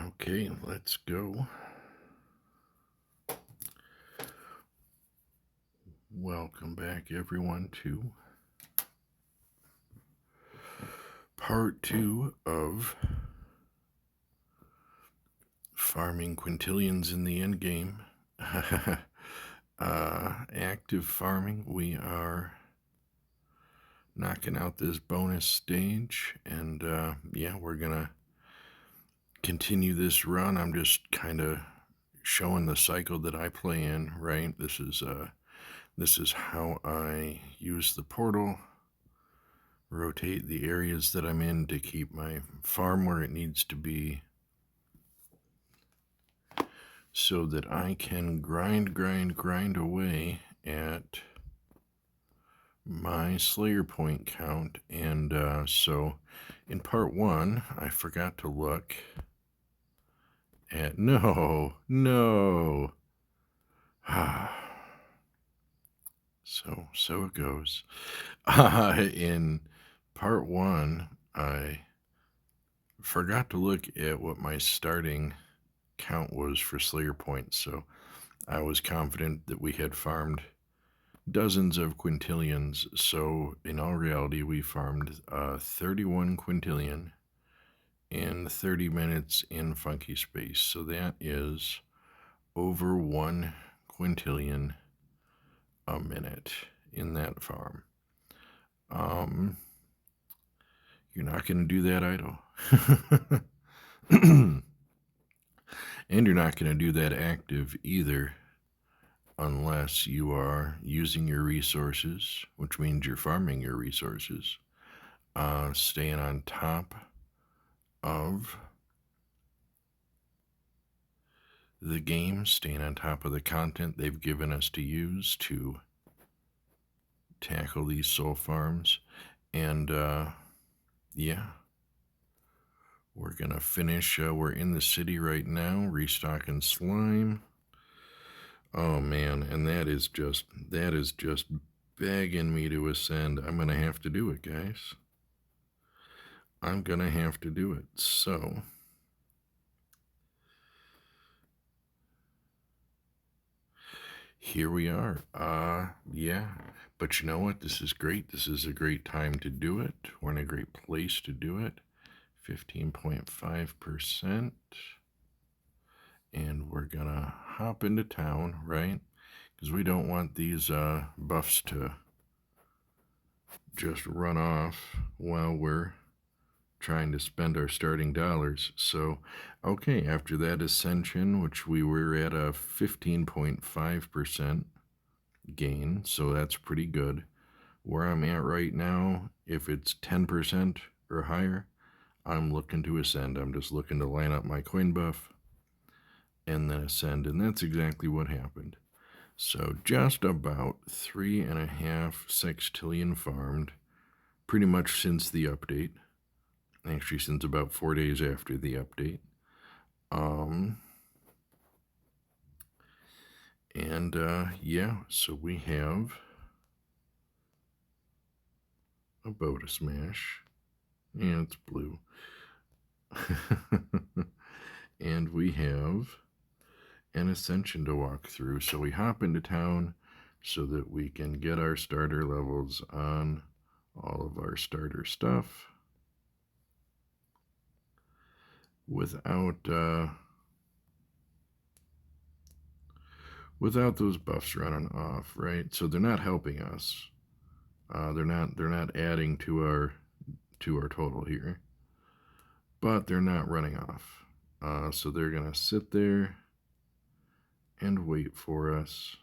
Okay, let's go. Welcome back, everyone, to part 2 of farming quintillions in the end game. Active farming. We are knocking out this bonus stage, and yeah, we're gonna continue this run. I'm just kind of showing the cycle that I play in, right? This is how I use the portal, rotate the areas that I'm in to keep my farm where it needs to be, so that I can grind away at my Slayer point count. And so in part 1, I forgot to look at, no, so it goes. In part 1, I forgot to look at what my starting count was for Slayer points, so I was confident that we had farmed dozens of quintillions. So in all reality, we farmed 31 quintillion in 30 minutes in Funky Space. So that is over 1 quintillion a minute in that farm. You're not going to do that idle. And you're not going to do that active either, unless you are using your resources, which means you're farming your resources, staying on top of the game, staying on top of the content they've given us to use to tackle these soul farms. And yeah, we're gonna finish. We're in the city right now, restocking slime. Oh man, and that is just begging me to ascend. I'm gonna have to do it, guys. I'm gonna have to do it. So here we are. Yeah, but you know what? This is great. This is a great time to do it. We're in a great place to do it. 15.5%. And we're gonna hop into town, right? Because we don't want these buffs to just run off while we're trying to spend our starting dollars. So, okay, after that ascension, which we were at a 15.5% gain, so that's pretty good. Where I'm at right now, if it's 10% or higher, I'm looking to ascend. I'm just looking to line up my coin buff and then ascend, and that's exactly what happened. So just about 3.5 sextillion farmed, pretty much since the update. Actually, since about 4 days after the update. Yeah, so we have a bow to smash. Yeah, it's blue. And we have an ascension to walk through. So we hop into town so that we can get our starter levels on all of our starter stuff without those buffs running off, right? So they're not helping us. They're not adding to our total here, but they're not running off. So they're gonna sit there and wait for us.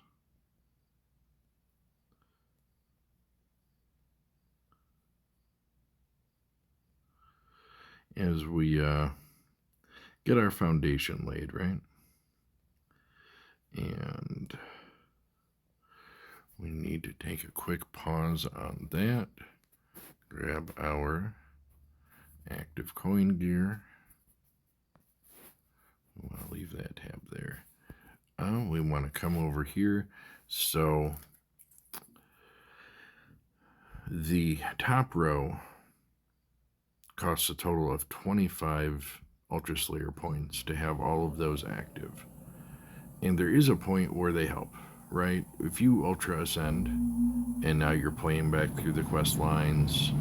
As we get our foundation laid, right? And we need to take a quick pause on that. Grab our active coin gear. I'll leave that tab there. We want to come over here. So the top row costs a total of 25, Ultra Slayer points to have all of those active. And there is a point where they help, right? If you Ultra Ascend, and now you're playing back through the quest lines,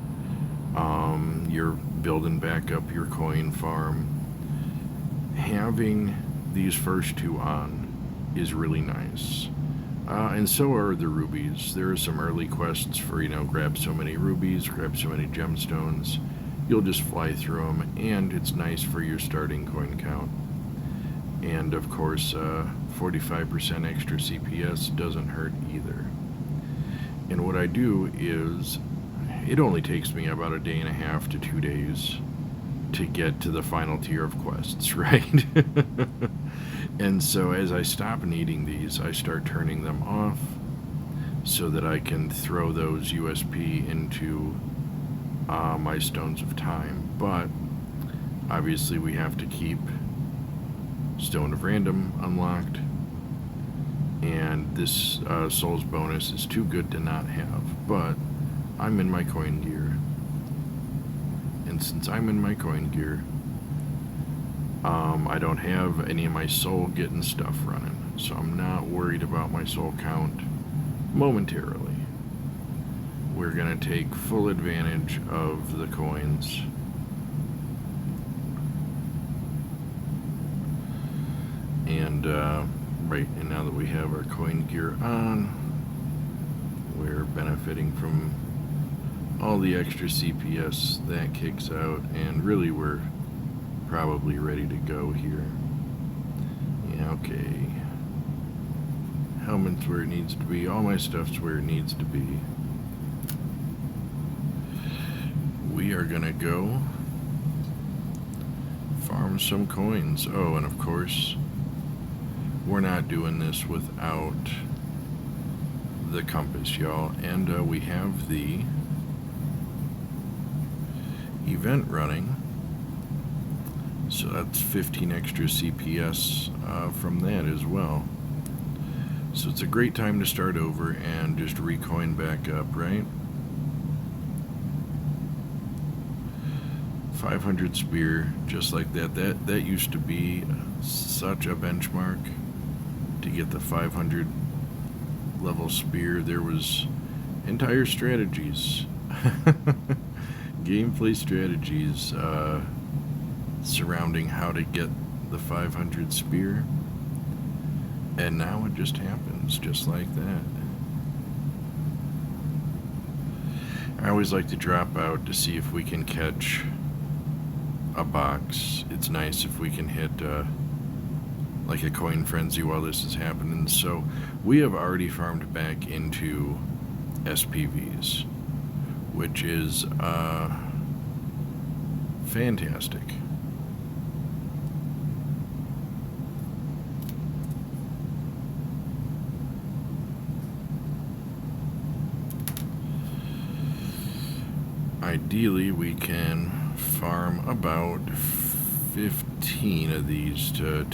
you're building back up your coin farm, having these first two on is really nice. And so are the rubies. There are some early quests for, grab so many rubies, grab so many gemstones. You'll just fly through them, and it's nice for your starting coin count. And of course, 45% extra CPS doesn't hurt either. And what I do is, it only takes me about a day and a half to 2 days to get to the final tier of quests, right? And so as I stop needing these, I start turning them off so that I can throw those USP into my Stones of Time. But obviously we have to keep Stone of Random unlocked, and this Souls bonus is too good to not have. But I'm in my coin gear, and since I'm in my coin gear, I don't have any of my soul getting stuff running, so I'm not worried about my soul count momentarily. We're going to take full advantage of the coins. And, right, and now that we have our coin gear on, we're benefiting from all the extra CPS that kicks out, and really we're probably ready to go here. Yeah, okay. Helmet's where it needs to be. All my stuff's where it needs to be. We are gonna go farm some coins. Oh, and of course, we're not doing this without the compass, y'all. And we have the event running. So that's 15 extra CPS from that as well. So it's a great time to start over and just recoin back up, right? 500 spear, just like that. That used to be such a benchmark to get the 500 level spear. There was entire strategies, gameplay strategies surrounding how to get the 500 spear, and now it just happens just like that. I always like to drop out to see if we can catch a box. It's nice if we can hit like a coin frenzy while this is happening. So we have already farmed back into SPVs, which is fantastic. Ideally, we can farm about 15 of these to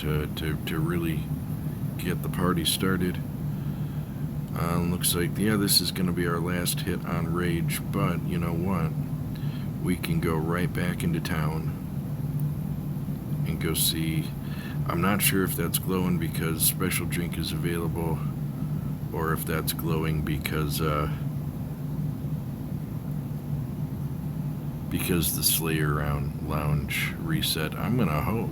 really get the party started. Looks like, yeah, this is going to be our last hit on Rage, but you know what? We can go right back into town and go see. I'm not sure if that's glowing because special drink is available, or if that's glowing because the Slayer Lounge reset. I'm gonna hope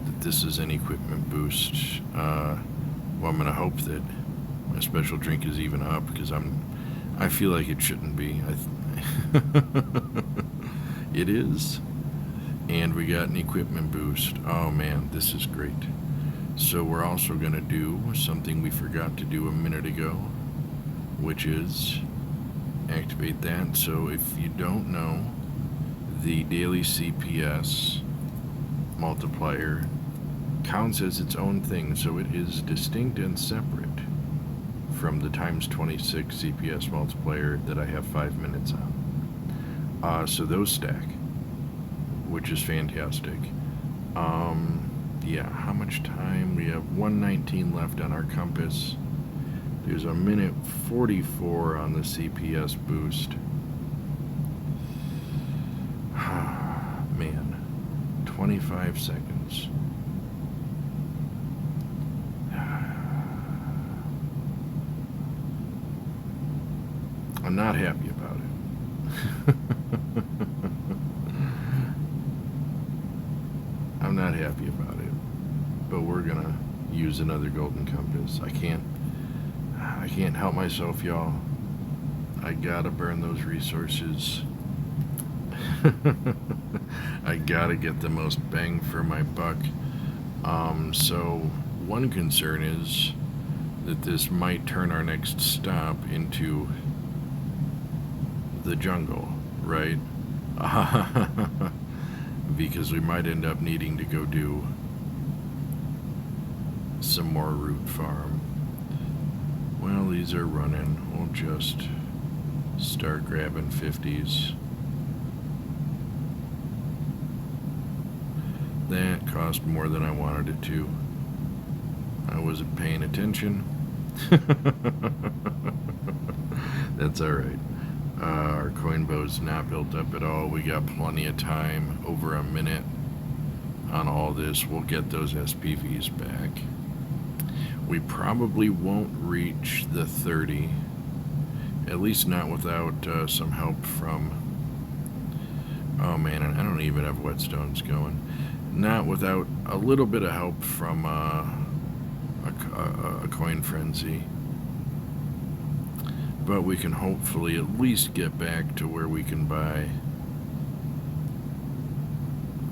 that this is an equipment boost. Well, I'm gonna hope that my special drink is even up, because I feel like it shouldn't be. It is. And we got an equipment boost. Oh man, this is great. So we're also gonna do something we forgot to do a minute ago, which is activate that. So if you don't know, the daily CPS multiplier counts as its own thing, so it is distinct and separate from the times 26 CPS multiplier that I have 5 minutes on. So those stack, which is fantastic. Yeah, how much time? We have 119 left on our compass. There's a minute 44 on the CPS boost. Man. 25 seconds. I'm not happy about it. I'm not happy about it. But we're gonna use another golden compass. I can't help myself, y'all. I gotta burn those resources. I gotta get the most bang for my buck. So one concern is that this might turn our next stop into the jungle, right? Because we might end up needing to go do some more root farm. Well, these are running. We'll just start grabbing 50s. That cost more than I wanted it to. I wasn't paying attention. That's alright. Our coin bow's not built up at all. We got plenty of time, over a minute on all this. We'll get those SPVs back. We probably won't reach the 30, at least not without some help from, oh man, I don't even have whetstones going. Not without a little bit of help from a coin frenzy. But we can hopefully at least get back to where we can buy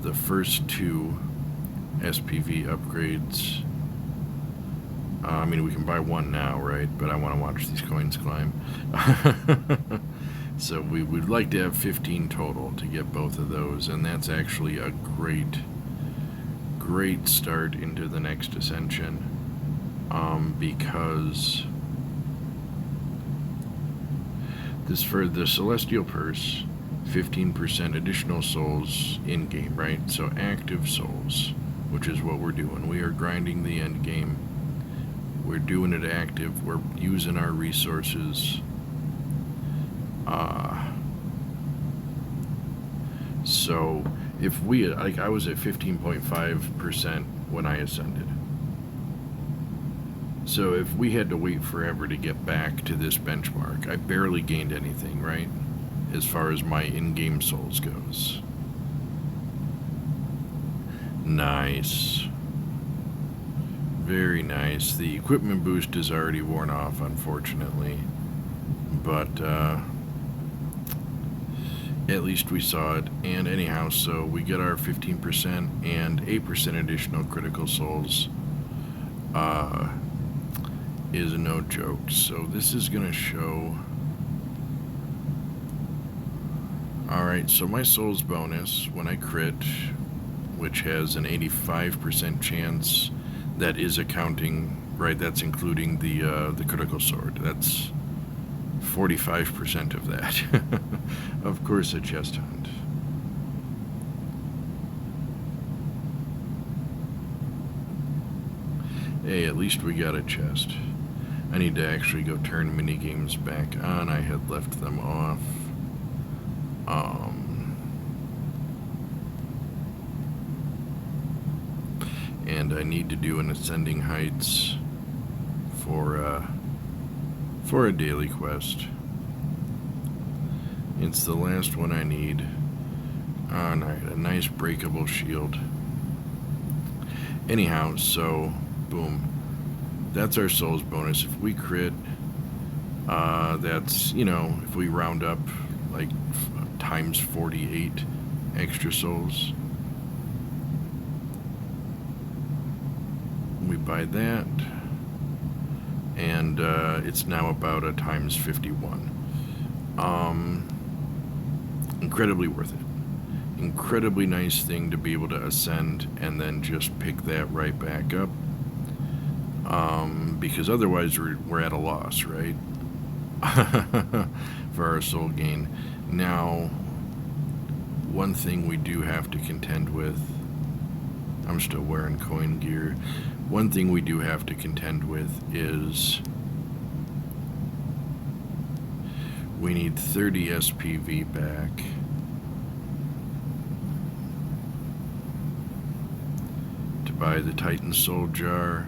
the first 2 SPV upgrades. I mean, we can buy 1 now, right? But I want to watch these coins climb. So we would like to have 15 total to get both of those, and that's actually a great start into the next ascension, because this, for the Celestial Purse, 15% additional souls in game, right? So active souls, which is what we're doing. We are grinding the end game. We're doing it active. We're using our resources. So if we, like, I was at 15.5% when I ascended. So if we had to wait forever to get back to this benchmark, I barely gained anything, right? As far as my in-game souls goes. Nice. Very nice. The equipment boost is already worn off, unfortunately. But, at least we saw it. And anyhow, so we get our 15% and 8% additional critical souls. Is no joke. So this is gonna show. Alright, so my souls bonus when I crit, which has an 85% chance, that is accounting, right, that's including the critical sword. That's 45% of that. Of course, a chest hunt. Hey, at least we got a chest. I need to actually go turn minigames back on. I had left them off. And I need to do an Ascending Heights for a daily quest. It's the last one I need. Alright, a nice breakable shield. Anyhow, so, boom. That's our souls bonus. If we crit, that's, you know, if we round up, like, times 48 extra souls. We buy that. And, it's now about a times 51. Incredibly worth it. Incredibly nice thing to be able to ascend and then just pick that right back up. Because otherwise we're at a loss, right? For our soul gain. Now, one thing we do have to contend with, I'm still wearing coin gear. One thing we do have to contend with is we need 30 SPV back. buy the Titan Soul Jar,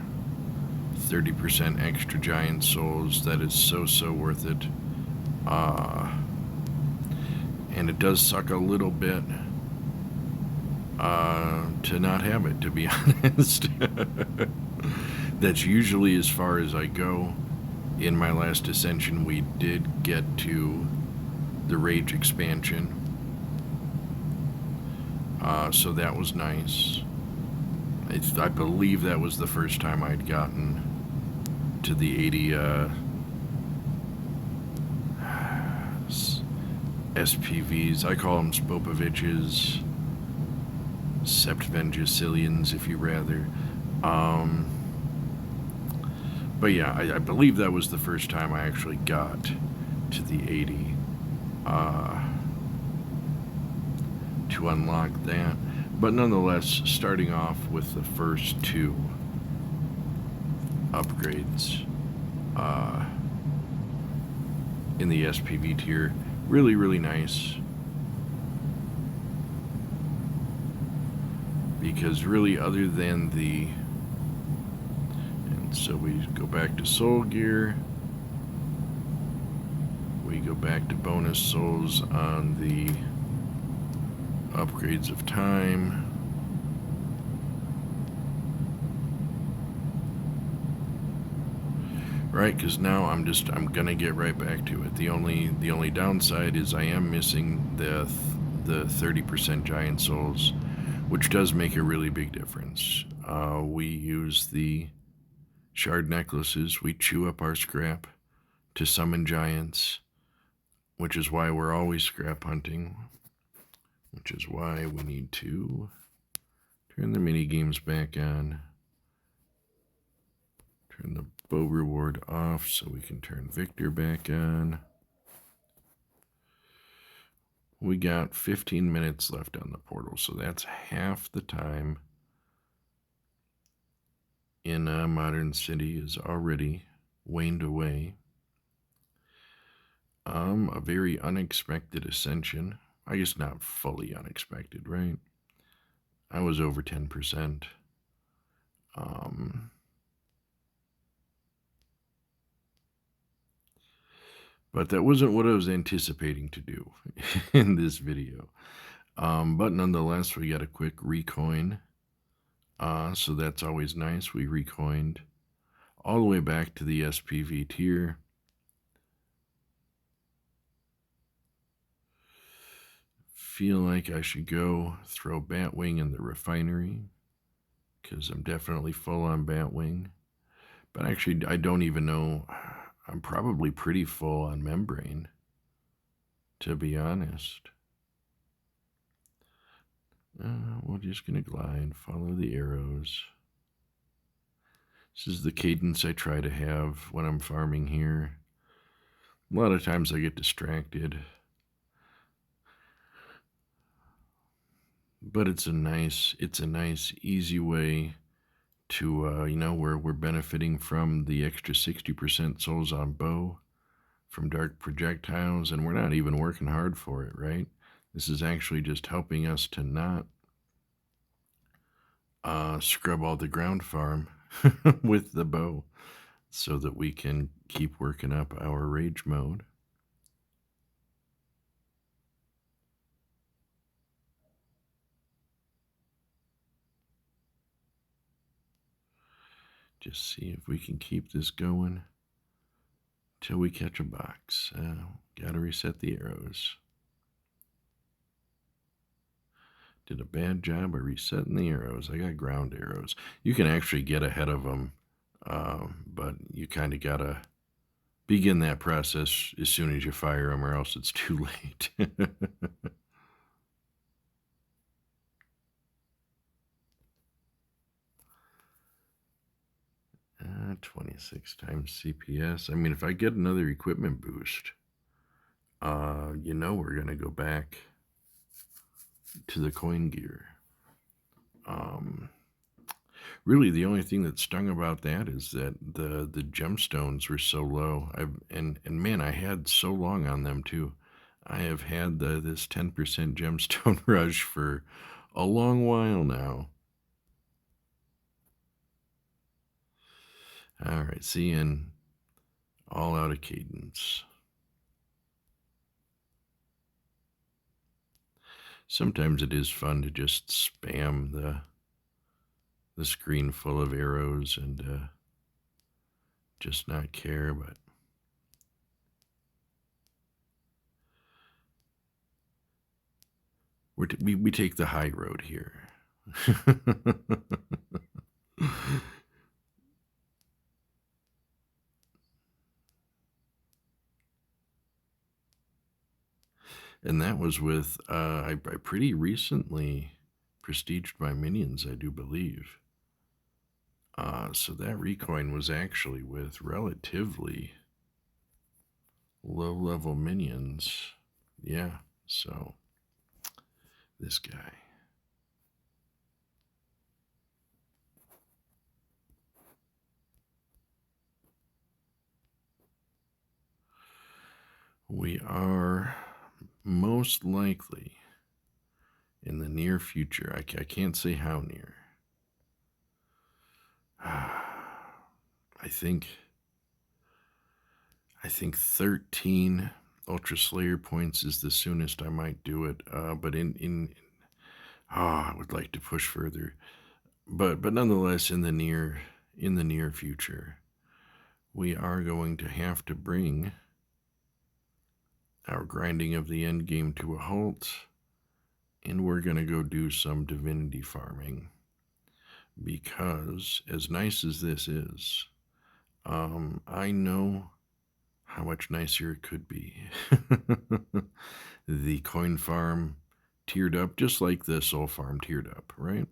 30% extra giant souls. That is so worth it. And it does suck a little bit to not have it, to be honest. That's usually as far as I go. In my last ascension, we did get to the Rage expansion. So that was nice. I believe that was the first time I'd gotten to the 80 SPVs. I call them Spopoviches, Septvengesilians, if you rather. But yeah, I believe that was the first time I actually got to the 80 to unlock that. But nonetheless, starting off with the first two upgrades in the SPV tier, really nice. Because really, other than the... And so we go back to Soul Gear. We go back to bonus souls on the upgrades of time. Right, because now I'm gonna get right back to it. The only downside is I am missing the 30% giant souls, which does make a really big difference. We use the shard necklaces. We chew up our scrap to summon giants, which is why we're always scrap hunting, which is why we need to turn the mini games back on, turn the bow reward off so we can turn Victor back on. We got 15 minutes left on the portal, so that's half the time in a modern city is already waned away. A very unexpected ascension. I guess not fully unexpected, right? I was over 10%. But that wasn't what I was anticipating to do in this video. But nonetheless, we got a quick recoin. So that's always nice. We recoined all the way back to the SPV tier. Feel like I should go throw Batwing in the refinery, because I'm definitely full on Batwing. But actually, I don't even know. I'm probably pretty full on Membrane, to be honest. We're just going to glide, follow the arrows. This is the cadence I try to have when I'm farming here. A lot of times I get distracted. But it's a nice, easy way to, where we're benefiting from the extra 60% souls on bow from dark projectiles, and we're not even working hard for it, right? This is actually just helping us to not scrub all the ground farm with the bow so that we can keep working up our rage mode. Just see if we can keep this going till we catch a box. Gotta reset the arrows. Did a bad job of resetting the arrows. I got ground arrows. You can actually get ahead of them, but you kind of gotta begin that process as soon as you fire them, or else it's too late. 26 times CPS. I mean, if I get another equipment boost, we're going to go back to the coin gear. Really, the only thing that stung about that is that the gemstones were so low. And man, I had so long on them too. I have had this 10% gemstone rush for a long while now. All right, seeing all out of cadence. Sometimes it is fun to just spam the screen full of arrows and just not care, but we take the high road here. And that was with I pretty recently prestiged my minions, I do believe. So that recoin was actually with relatively low level minions. Yeah, so this guy. We are most likely in the near future. I can't say how near. I think 13 Ultra Slayer points is the soonest I might do it. But I would like to push further. But nonetheless, in the near future, we are going to have to bring our grinding of the end game to a halt, and we're going to go do some divinity farming. Because as nice as this is, I know how much nicer it could be. The coin farm tiered up, just like the soul farm tiered up, right?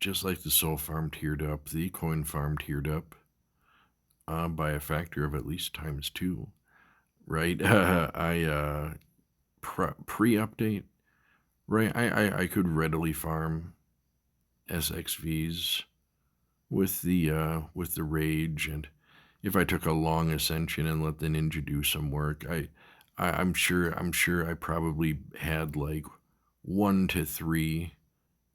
Just like the soul farm tiered up, the coin farm tiered up by a factor of at least times 2, right? I pre-update, right? I could readily farm SXVs with the rage, and if I took a long ascension and let the ninja do some work, I'm sure I probably had like 1 to 3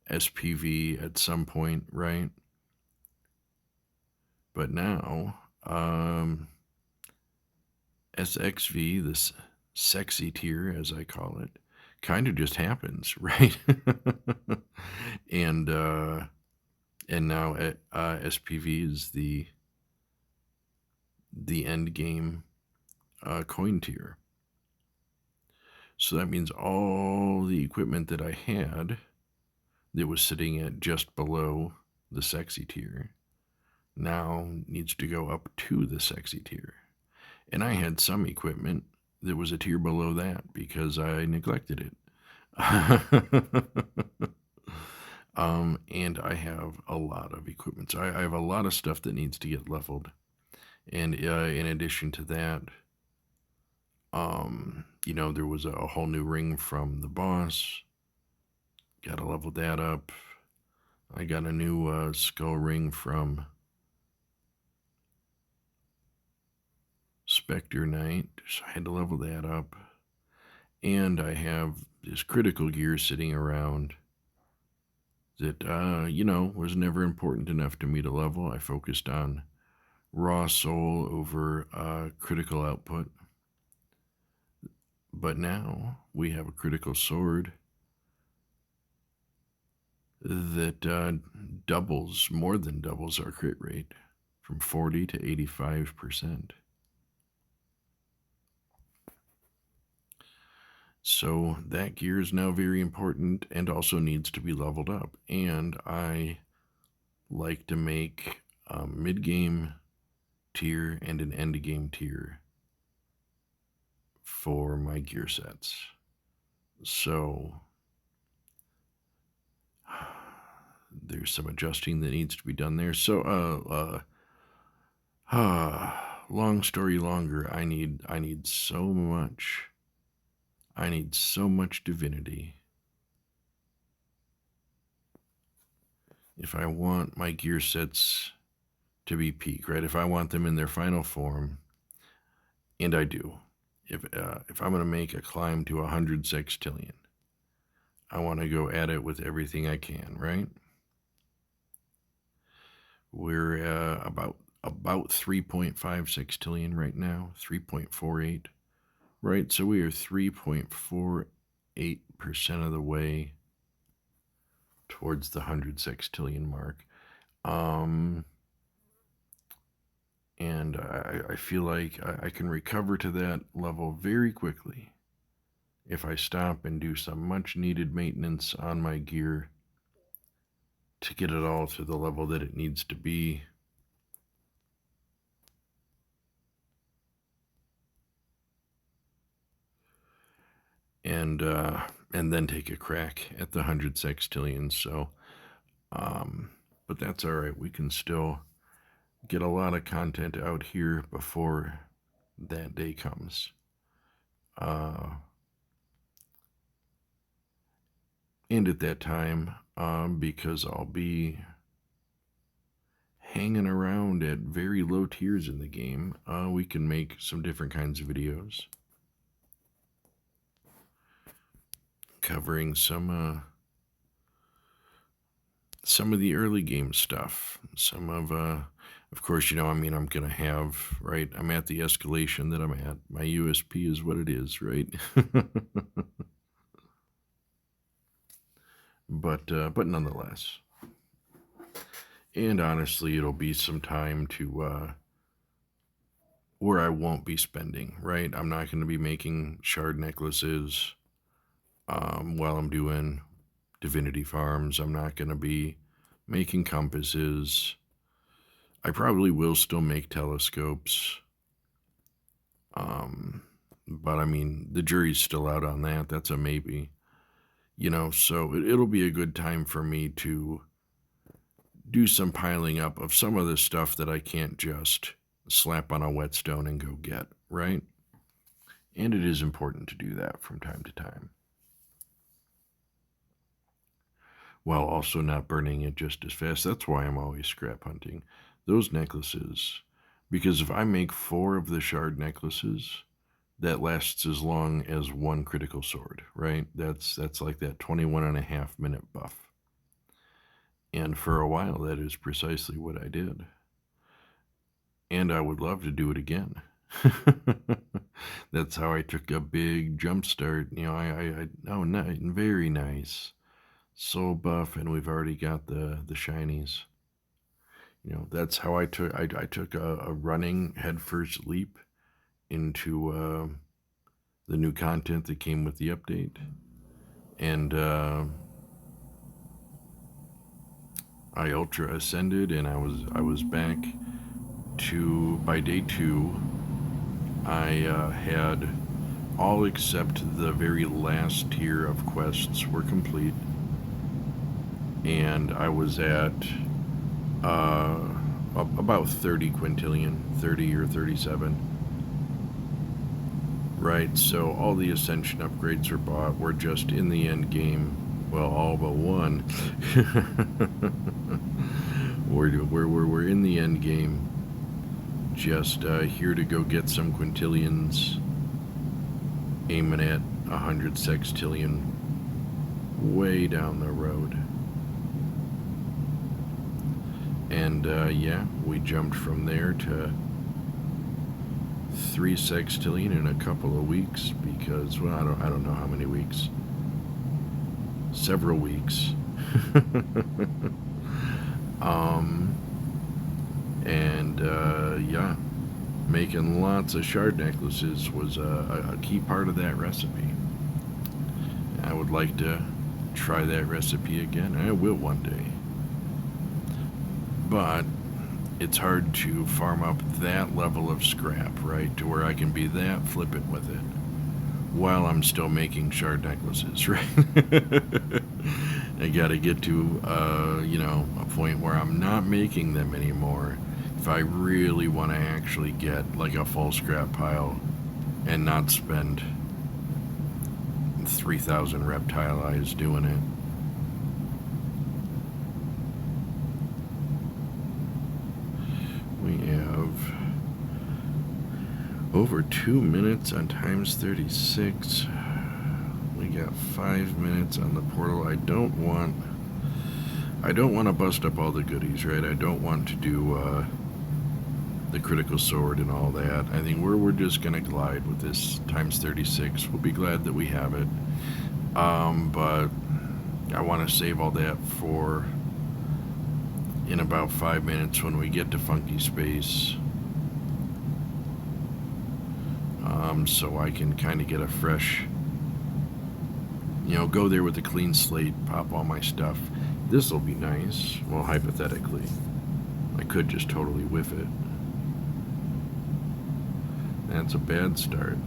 SPV at some point, right? But now, SXV, this sexy tier as I call it, kind of just happens, right? and now SPV is the end game coin tier. So that means all the equipment that I had that was sitting at just below the sexy tier now needs to go up to the sexy tier. And I had some equipment that was a tier below that because I neglected it. And I have a lot of equipment. So I have a lot of stuff that needs to get leveled. And in addition to that, there was a whole new ring from the boss. Gotta level that up. I got a new skull ring from Spectre Knight, so I had to level that up. And I have this critical gear sitting around that, was never important enough to me to level. I focused on raw soul over critical output. But now we have a critical sword that more than doubles our crit rate from 40 to 85%. So that gear is now very important and also needs to be leveled up. And I like to make a mid-game tier and an end-game tier for my gear sets. So there's some adjusting that needs to be done there. So long story longer, I need so much. I need so much divinity. If I want my gear sets to be peak, right? If I want them in their final form, and I do, if I'm going to make a climb to 100 sextillion, I want to go at it with everything I can, right? We're about 3.56 sextillion right now, 3.48, right? So we are 3.48% of the way towards the 100 sextillion mark. And I feel like I can recover to that level very quickly if I stop and do some much needed maintenance on my gear to get it all to the level that it needs to be. And then take a crack at the 100 sextillions. So, but that's all right. We can still get a lot of content out here before that day comes. And at that time, because I'll be hanging around at very low tiers in the game, we can make some different kinds of videos covering some of the early game stuff. Some of course, I'm gonna have, right, I'm at the escalation that I'm at. My USP is what it is, right? But nonetheless. And honestly, it'll be some time to where I won't be spending, right? I'm not going to be making shard necklaces while I'm doing divinity farms. I'm not going to be making compasses. I probably will still make telescopes. But I mean, the jury's still out on that. That's a maybe. So it'll be a good time for me to do some piling up of some of the stuff that I can't just slap on a whetstone and go get, right? And it is important to do that from time to time, while also not burning it just as fast. That's why I'm always scrap hunting those necklaces, because if I make 4 of the shard necklaces, that lasts as long as 1 critical sword, right? That's like that 21.5-minute buff. And for a while, that is precisely what I did. And I would love to do it again. That's how I took a big jump start. Very nice. So buff, and we've already got the shinies. That's how I took a running headfirst leap into the new content that came with the update. And I ultra ascended, and I was back to, by day 2, I had all except the very last tier of quests were complete, and I was at about 30 quintillion, 30 or 37. Right, so all the ascension upgrades are bought. We're just in the end game. Well, all but one. we're in the end game. Just here to go get some quintillions. Aiming at 100 sextillion way down the road. And yeah, we jumped from there to 3 sextillion in a couple of weeks, because, well, I don't know how many weeks. Several weeks. Yeah, making lots of shard necklaces was a key part of that recipe. I would like to try that recipe again. I will one day. But it's hard to farm up that level of scrap, right, to where I can be that flippant with it while I'm still making shard necklaces, right? I gotta get to, a point where I'm not making them anymore if I really want to actually get like a full scrap pile and not spend 3,000 reptile eyes doing it. We have over 2 minutes on times 36. We got 5 minutes on the portal. I don't want to bust up all the goodies, right? I don't want to do the critical sword and all that. I think we're just gonna glide with this times 36. We'll be glad that we have it. But I want to save all that for in about 5 minutes when we get to funky space. So I can kind of get a fresh, go there with a clean slate, pop all my stuff. This will be nice. Well, hypothetically, I could just totally whiff it. That's a bad start.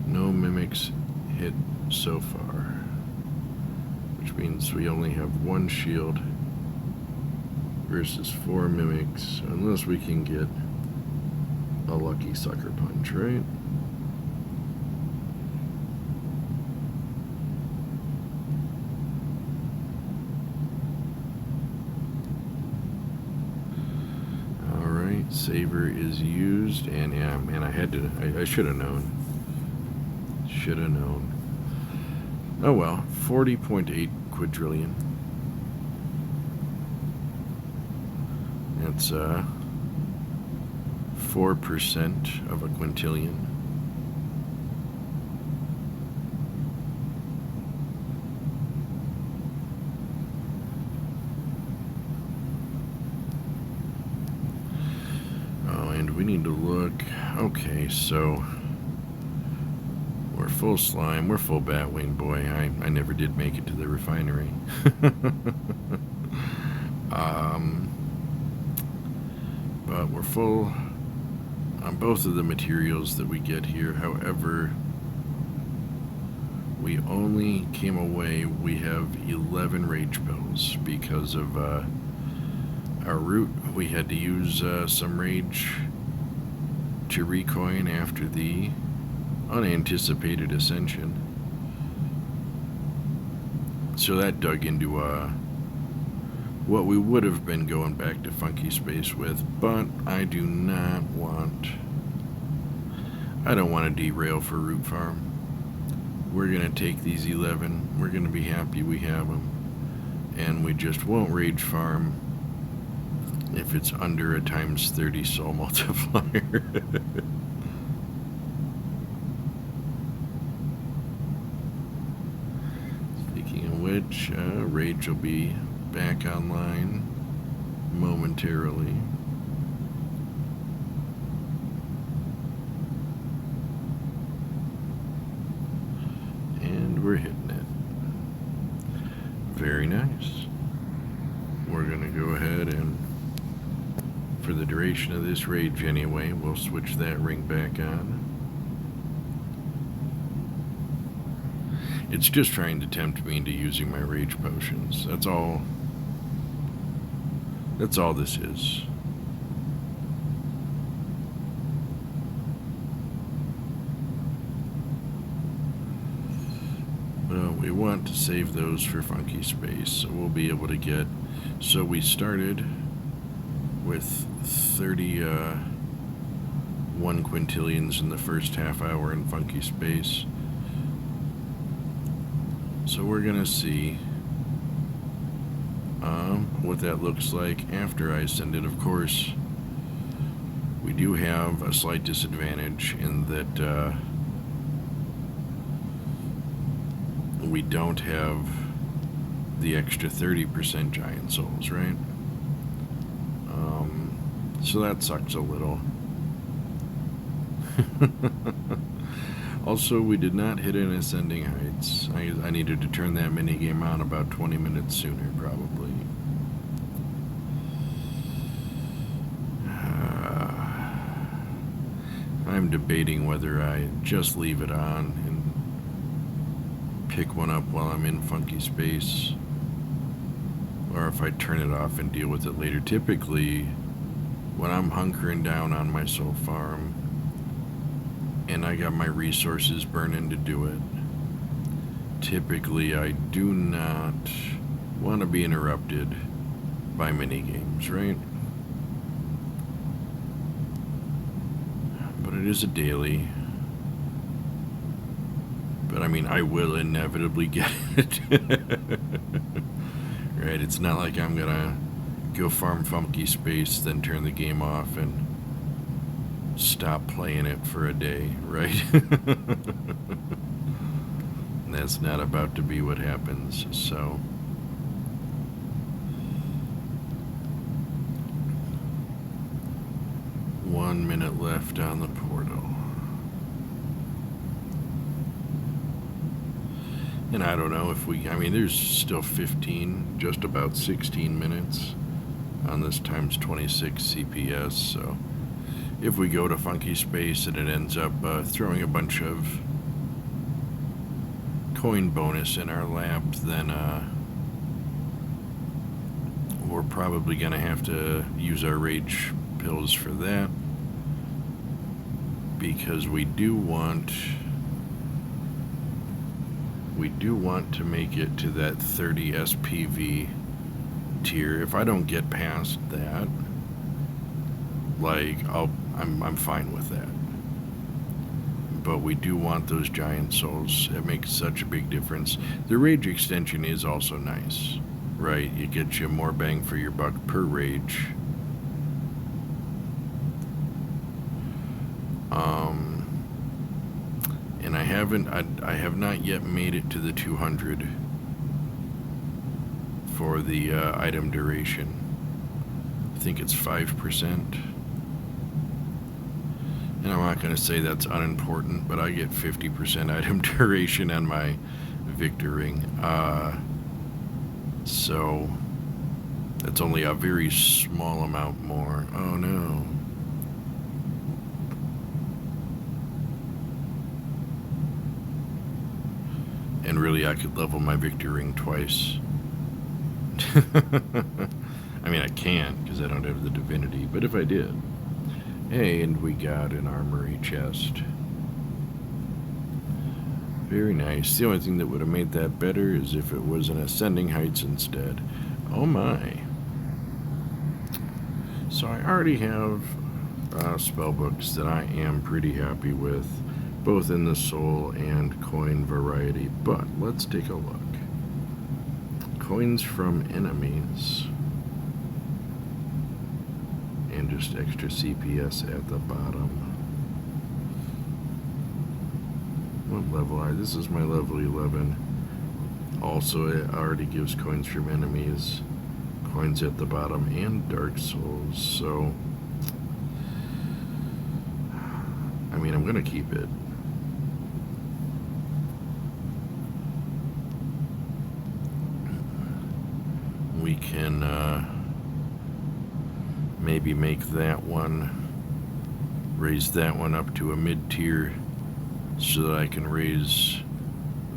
No mimics hit so far, which means we only have one shield versus 4 mimics, unless we can get a lucky sucker punch, right? Alright, saver is used, and yeah, man, I should have known. Should have known. Oh well, 40.8 quadrillion. That's 4% of a quintillion. Oh, and we need to look. Okay, so we're full slime, we're full batwing, boy. I never did make it to the refinery. But we're full on both of the materials that we get here. However, we only came away, we have 11 rage pills because of our route. We had to use some rage to recoin after the unanticipated ascension. So that dug into what we would have been going back to funky space with, but I don't want to derail for root farm. We're going to take these 11, we're going to be happy we have them, and we just won't rage farm if it's under a times 30 soul multiplier. Speaking of which, rage will be back online momentarily. And we're hitting it. Very nice. We're gonna go ahead and, for the duration of this rage anyway, we'll switch that ring back on. It's just trying to tempt me into using my rage potions. That's all this is. Well, we want to save those for funky space, so we'll be able to get. So we started with 31 quintillions in the first half hour in funky space. So we're gonna see what that looks like after I send it. Of course, we do have a slight disadvantage in that we don't have the extra 30% giant souls, right? So that sucks a little. Also, we did not hit an ascending heights. I needed to turn that minigame on about 20 minutes sooner, probably. I'm debating whether I just leave it on and pick one up while I'm in funky space, or if I turn it off and deal with it later. Typically, when I'm hunkering down on my soul farm and I got my resources burning to do it, typically I do not want to be interrupted by minigames, right? But it is a daily. But I mean, I will inevitably get it. Right? It's not like I'm gonna go farm Funky Space, then turn the game off and stop playing it for a day, right? That's not about to be what happens, so. One minute left on the portal. And I don't know if I mean, there's still 15, just about 16 minutes on this times 26 CPS, so if we go to Funky Space and it ends up throwing a bunch of coin bonus in our lap, then we're probably going to have to use our rage pills for that, because we do want to make it to that 30 SPV tier. If I don't get past that, like, I'm fine with that. But we do want those giant souls. It makes such a big difference. The rage extension is also nice, right? It gets you more bang for your buck per rage. And I have not yet made it to the 200 for the item duration. I think it's 5%. And I'm not going to say that's unimportant, but I get 50% item duration on my Victor Ring. So that's only a very small amount more. Oh no. And really, I could level my Victor Ring twice. I mean, I can't because I don't have the divinity, but if I did. And we got an armory chest. Very nice. The only thing that would have made that better is if it was an Ascending Heights instead. Oh my. So I already have spell books that I am pretty happy with, both in the soul and coin variety. But let's take a look. Coins from enemies. And just extra CPS at the bottom. What level are this? Is my level 11. Also, it already gives coins from enemies, coins at the bottom, and Dark Souls. So, I mean, I'm gonna keep it. We can maybe make that one, raise that one up to a mid-tier so that I can raise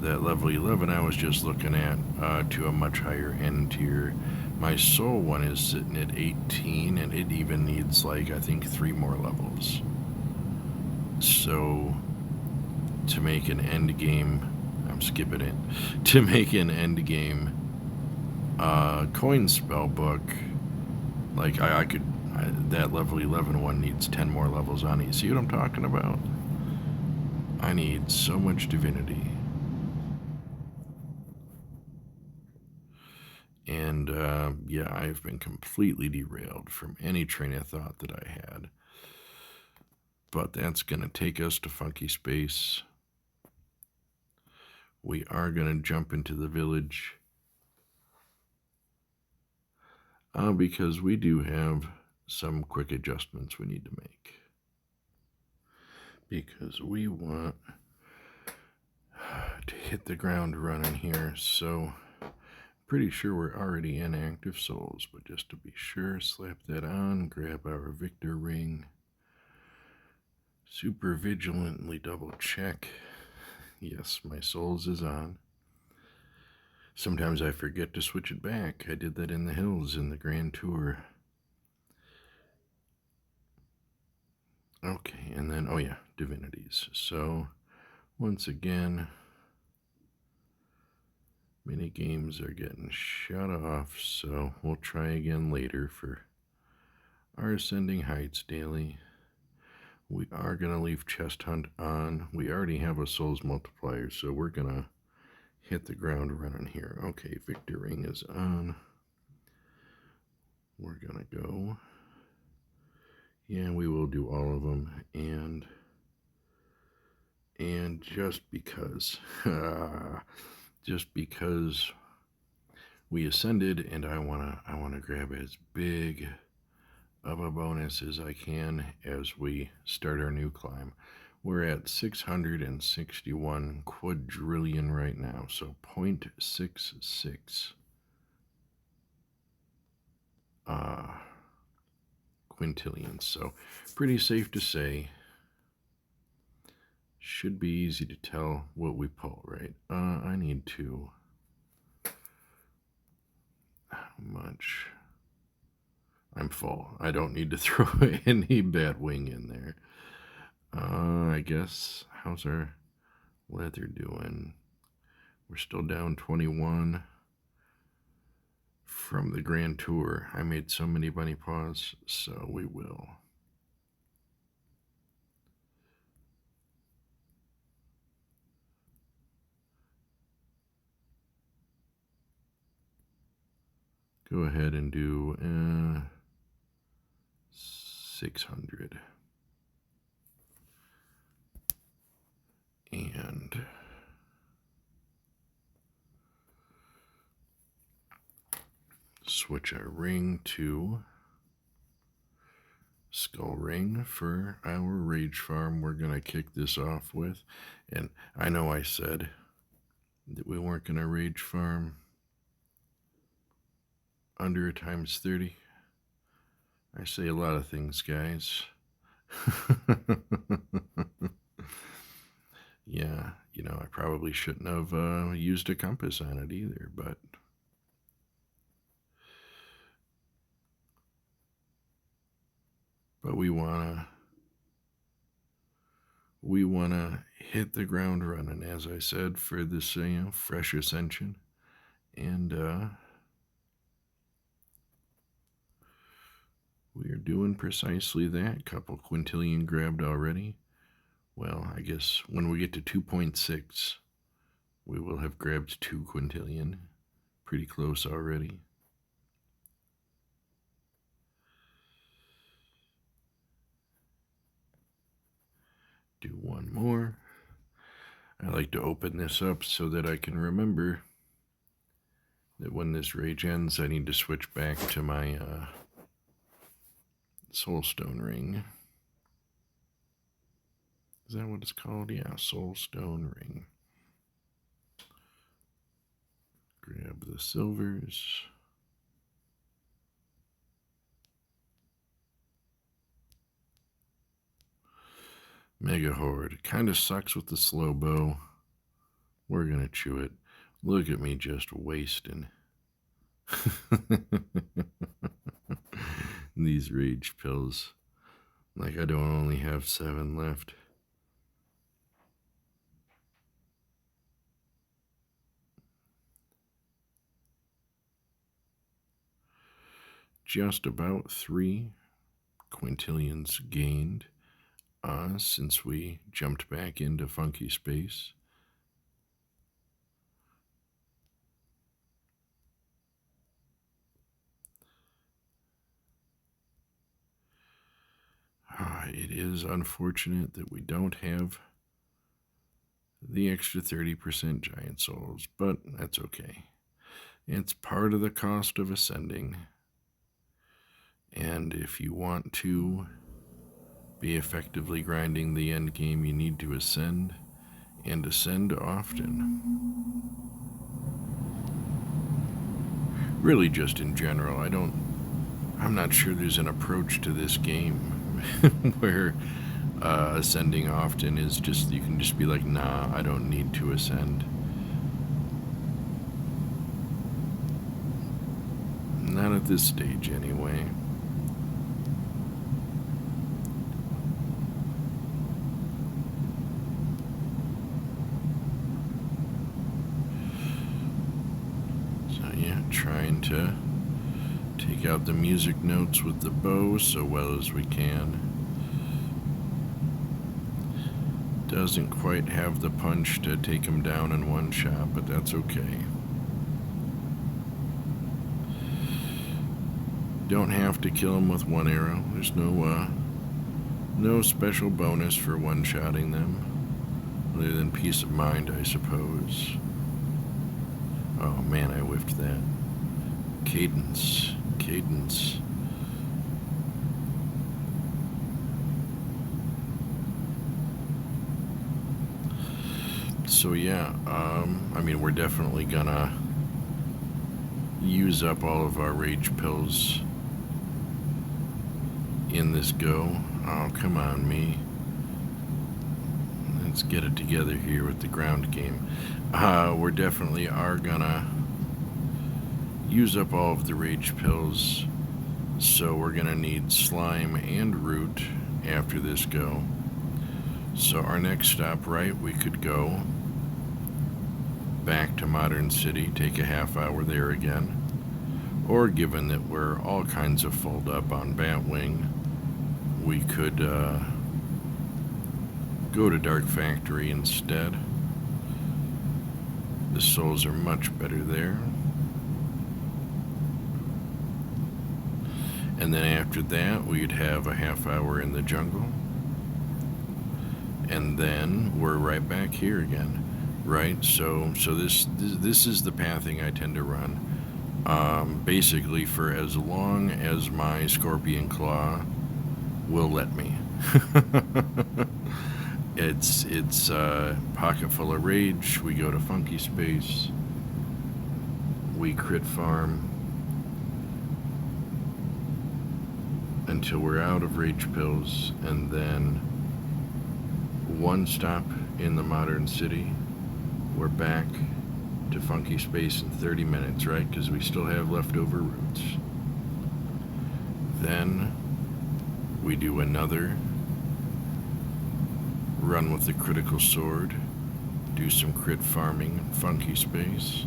that level 11 I was just looking at to a much higher end tier. My soul one is sitting at 18, and it even needs, like, I think 3 more levels. So to make an end game, I'm skipping it, to make an end game coin spell book, like that level 11 one needs 10 more levels on it. See what I'm talking about? I need so much divinity. And yeah, I've been completely derailed from any train of thought that I had. But that's going to take us to Funky Space. We are going to jump into the village. Because we do have some quick adjustments we need to make. Because we want to hit the ground running here. So, pretty sure we're already in active souls, but just to be sure, slap that on, grab our Victor Ring, super vigilantly double check. Yes, my souls is on. Sometimes I forget to switch it back. I did that in the hills in the Grand Tour. Okay, and then, oh yeah, divinities. So, once again, mini games are getting shut off, so we'll try again later for our Ascending Heights daily. We are going to leave Chest Hunt on. We already have a Souls Multiplier, so we're going to hit the ground running here. Okay, Victor Ring is on. We're going to go. Yeah, we will do all of them. And just because, just because we ascended, and I wanna grab as big of a bonus as I can as we start our new climb. We're at 661 quadrillion right now, so 0.66 quintillions. So pretty safe to say. Should be easy to tell what we pull, right? I need to. How much? I'm full. I don't need to throw any bad wing in there. I guess, how's our leather doing? We're still down 21 from the Grand Tour. I made so many bunny paws, so we will. Go ahead and do 600. And switch our ring to Skull Ring for our Rage Farm. We're going to kick this off with. And I know I said that we weren't going to Rage Farm under a times 30. I say a lot of things, guys. Yeah, you know, I probably shouldn't have used a compass on it either, but we wanna hit the ground running, as I said, for this fresh ascension, and we are doing precisely that. Couple quintillion grabbed already. Well, I guess when we get to 2.6, we will have grabbed 2 quintillion. Pretty close already. Do one more. I like to open this up so that I can remember that when this rage ends, I need to switch back to my Soulstone ring. Is that what it's called? Yeah, Soulstone ring. Grab the silvers. Mega Horde. Kind of sucks with the slow bow. We're going to chew it. Look at me just wasting these rage pills. Like I don't only have 7 left. Just about 3 quintillions gained since we jumped back into funky space. It is unfortunate that we don't have the extra 30% giant souls, but that's okay. It's part of the cost of ascending. And if you want to be effectively grinding the end game, you need to ascend, and ascend often. Really just in general, I'm not sure there's an approach to this game where ascending often is just, you can just be like, nah, I don't need to ascend. Not at this stage anyway. Trying to take out the music notes with the bow so well as we can. Doesn't quite have the punch to take him down in one shot, but that's okay. Don't have to kill him with one arrow. There's no special bonus for one-shotting them, other than peace of mind, I suppose. Oh man, I whiffed that. Cadence. So yeah, I mean, we're definitely gonna use up all of our rage pills in this go. Oh, come on, me. Let's get it together here with the ground game. We're definitely are gonna use up all of the rage pills, so we're gonna need slime and root after this go. So our next stop, right, we could go back to Modern City, take a half hour there again, or given that we're all kinds of fulled up on Batwing, we could go to Dark Factory instead. The souls are much better there. And then after that, we'd have a half hour in the jungle. And then we're right back here again, right? So this is the pathing I tend to run. Basically for as long as my Scorpion Claw will let me. It's pocket full of rage. We go to Funky Space. We crit farm until we're out of rage pills, and then one stop in the Modern City. We're back to Funky Space in 30 minutes, right? Because we still have leftover roots. Then we do another run with the critical sword, do some crit farming in Funky Space,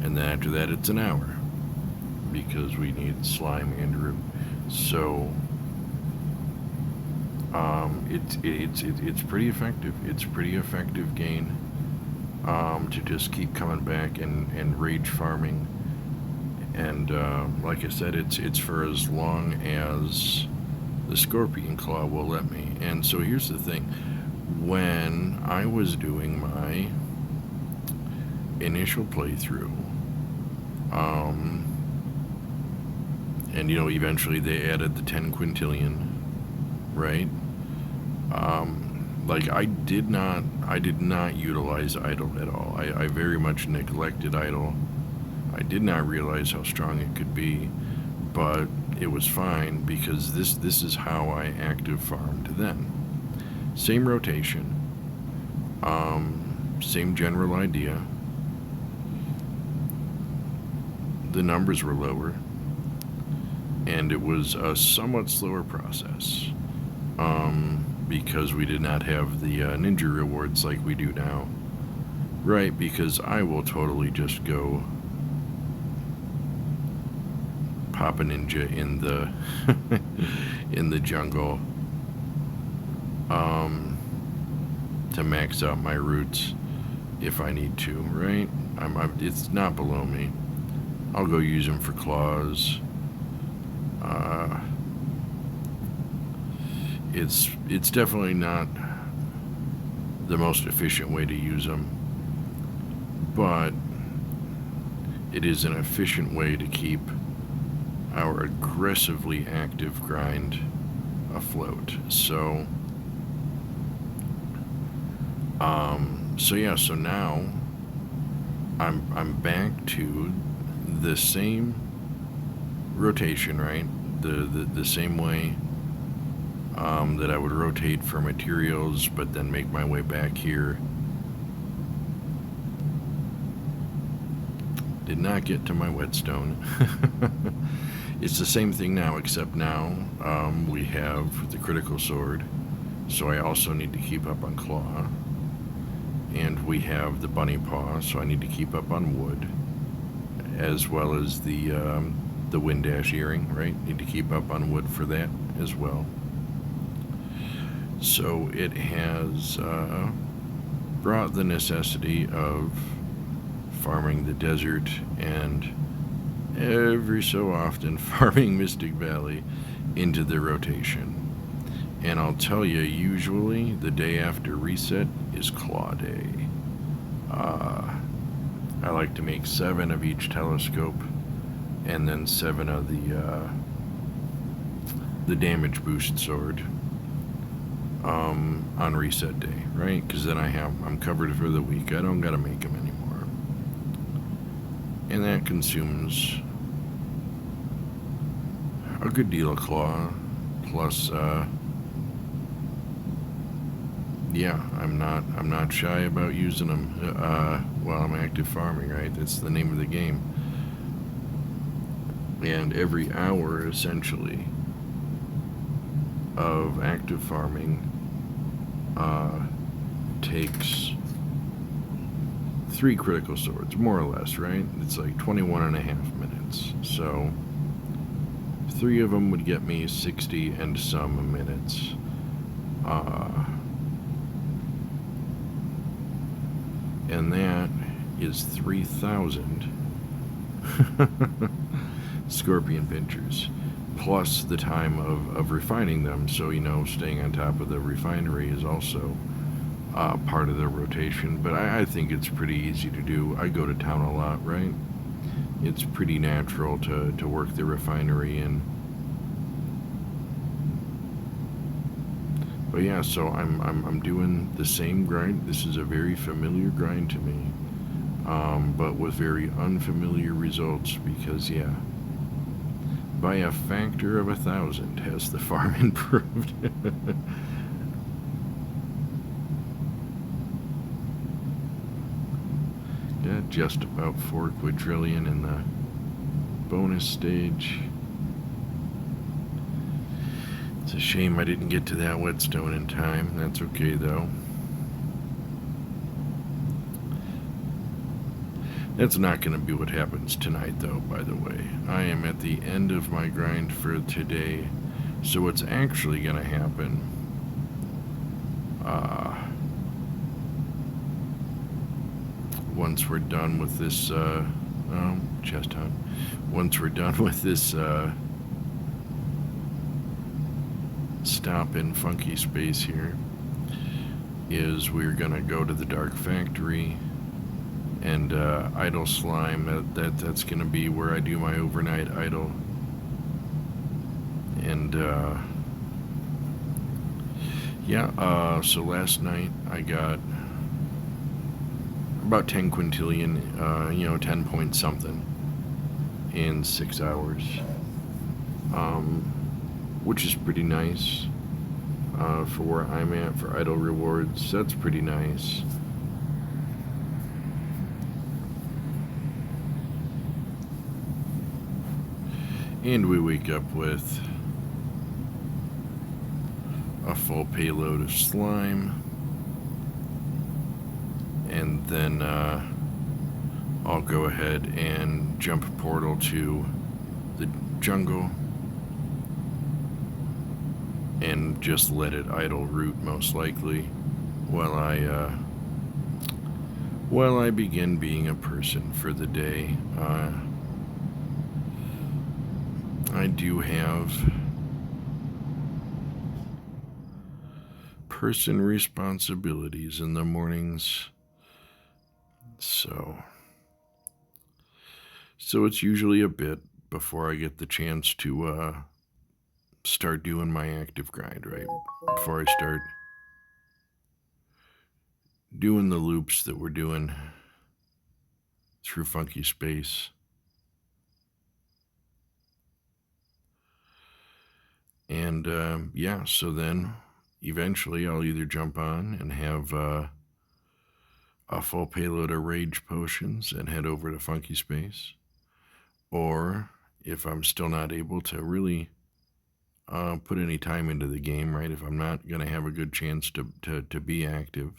and then after that it's an hour because we need slime and root. So it's pretty effective. It's pretty effective gain to just keep coming back and rage farming. And like I said, it's for as long as the Scorpion Claw will let me. And so here's the thing. When I was doing my initial playthrough, and you know, eventually they added the 10 quintillion, right? Like I did not utilize idle at all. I very much neglected idle. I did not realize how strong it could be, but it was fine because this is how I active farmed then. Same rotation, same general idea. The numbers were lower, and it was a somewhat slower process, because we did not have the ninja rewards like we do now, right? Because I will totally just go pop a ninja in the in the jungle to max out my roots if I need to, right? It's not below me. I'll go use them for claws. It's definitely not the most efficient way to use them, but it is an efficient way to keep our aggressively active grind afloat. So yeah, so now I'm back to the same rotation, right? The same way that I would rotate for materials, but then make my way back here. Did not get to my whetstone. It's the same thing now, except now we have the critical sword, so I also need to keep up on claw, and we have the bunny paw, so I need to keep up on wood, as well as the wind dash earring, right? Need to keep up on wood for that as well. So it has brought the necessity of farming the desert and every so often farming Mystic Valley into the rotation. And I'll tell you, usually the day after reset is Claw Day. I like to make 7 of each telescope and then 7 of the damage boost sword on reset day, right? Because then I'm covered for the week. I don't gotta make them anymore, and that consumes a good deal of claw. Plus, yeah, I'm not shy about using them while I'm active farming. Right, that's the name of the game. And every hour, essentially, of active farming takes 3 critical swords, more or less, right? It's like 21 and a half minutes. So 3 of them would get me 60 and some minutes. And that is 3,000 scorpion pinchers, plus the time of refining them. So, staying on top of the refinery is also part of the rotation. But I think it's pretty easy to do. I go to town a lot, right? It's pretty natural to work the refinery in. But yeah, so I'm doing the same grind. This is a very familiar grind to me, but with very unfamiliar results because, yeah, by a factor of 1,000 has the farm improved. Yeah, just about 4 quadrillion in the bonus stage. It's a shame I didn't get to that whetstone in time. That's okay, though. That's not going to be what happens tonight, though, by the way. I am at the end of my grind for today. So what's actually going to happen... once we're done with this... chest hunt. Once we're done with this... stop in Funky Space here, is we're gonna go to the Dark Factory and idle slime. That's gonna be where I do my overnight idle. And yeah, so last night I got about 10 quintillion, 10 point something in 6 hours. Which is pretty nice for where I'm at for idle rewards. That's pretty nice. And we wake up with a full payload of slime. And then I'll go ahead and jump a portal to the jungle and just let it idle root, most likely, while I begin being a person for the day. I do have person responsibilities in the mornings, so it's usually a bit before I get the chance to start doing my active grind, right? Before I start doing the loops that we're doing through Funky Space. And yeah, so then eventually I'll either jump on and have a full payload of rage potions and head over to Funky Space, or if I'm still not able to really put any time into the game, right? If I'm not going to have a good chance to be active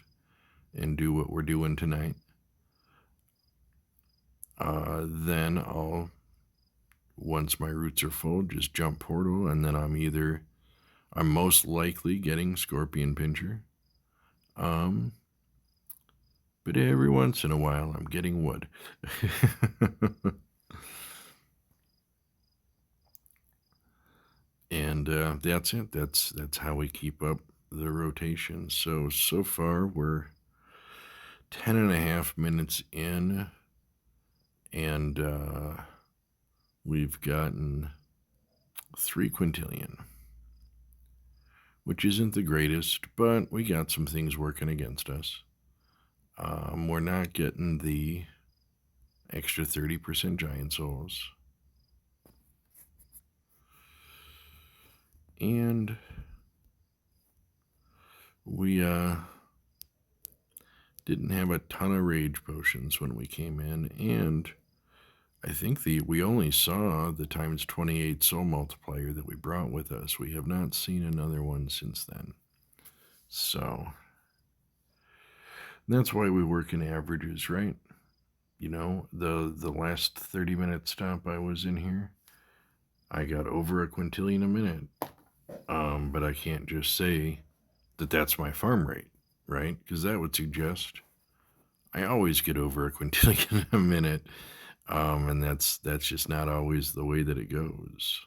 and do what we're doing tonight, then I'll, once my roots are full, just jump portal, and then I'm either I'm most likely getting Scorpion Pincher. Um, but every once in a while, I'm getting wood. And that's it. That's how we keep up the rotation. So far, we're 10.5 minutes in, and we've gotten 3 quintillion, which isn't the greatest, but we got some things working against us. We're not getting the extra 30% giant souls. And we didn't have a ton of rage potions when we came in, and I think we only saw the times 28 soul multiplier that we brought with us. We have not seen another one since then. So that's why we work in averages, right? You know, the last 30-minute stop I was in here, I got over a quintillion a minute. But I can't just say that that's my farm rate, right? Because that would suggest I always get over a quintillion a minute, and that's just not always the way that it goes.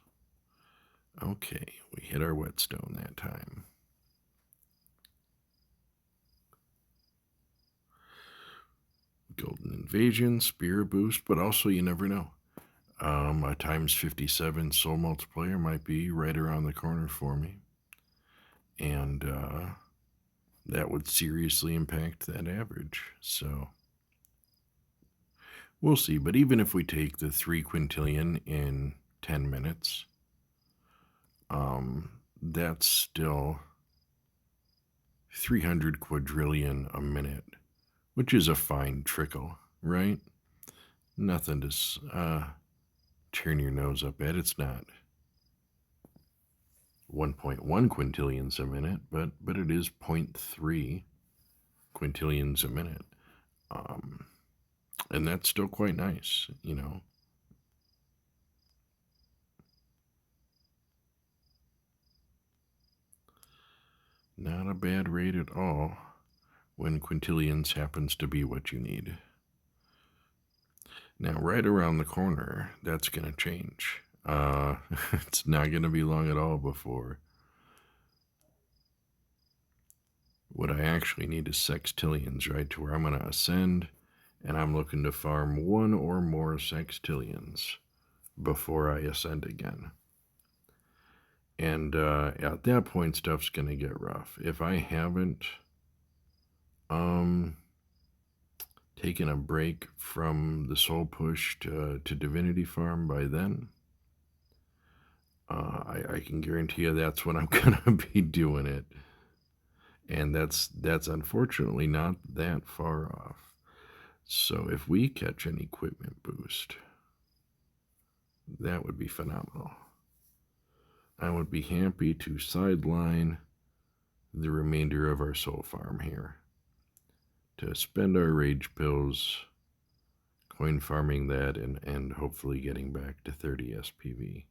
Okay, we hit our whetstone that time. Golden Invasion, Spear Boost, but also you never know. A times 57 soul multiplier might be right around the corner for me. And that would seriously impact that average. So we'll see. But even if we take the 3 quintillion in 10 minutes, that's still 300 quadrillion a minute, which is a fine trickle, right? Nothing to turn your nose up at. It's not 1.1 quintillions a minute, but it is 0.3 quintillions a minute. And that's still quite nice, you know. Not a bad rate at all when quintillions happens to be what you need. Now, right around the corner, that's going to change. It's not going to be long at all before what I actually need is sextillions, right? To where I'm going to ascend, and I'm looking to farm one or more sextillions before I ascend again. And at that point, stuff's going to get rough. If I haven't taken a break from the soul push to divinity farm by then, I can guarantee you that's when I'm going to be doing it. And that's unfortunately not that far off. So if we catch an equipment boost, that would be phenomenal. I would be happy to sideline the remainder of our soul farm here to spend our rage pills coin farming that and hopefully getting back to 30 SPV.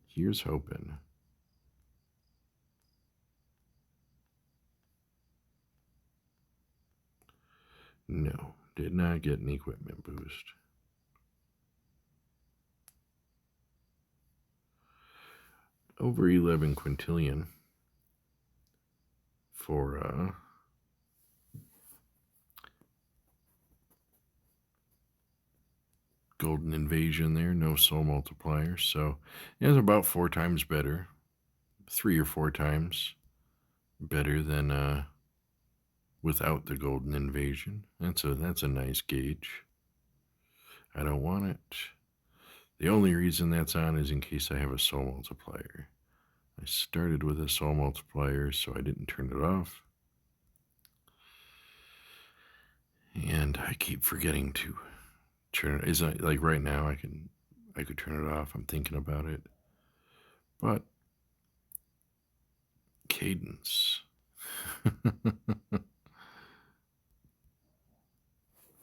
Here's hoping. No, did not get an equipment boost. Over 11 quintillion for Golden Invasion there, no soul multiplier, so it's about 4 times better, 3 or 4 times better than without the Golden Invasion. That's a nice gauge. I don't want it. The only reason that's on is in case I have a soul multiplier. I started with a soul multiplier, so I didn't turn it off. And I keep forgetting to turn it. Isn't it like right now I could turn it off. I'm thinking about it. But cadence.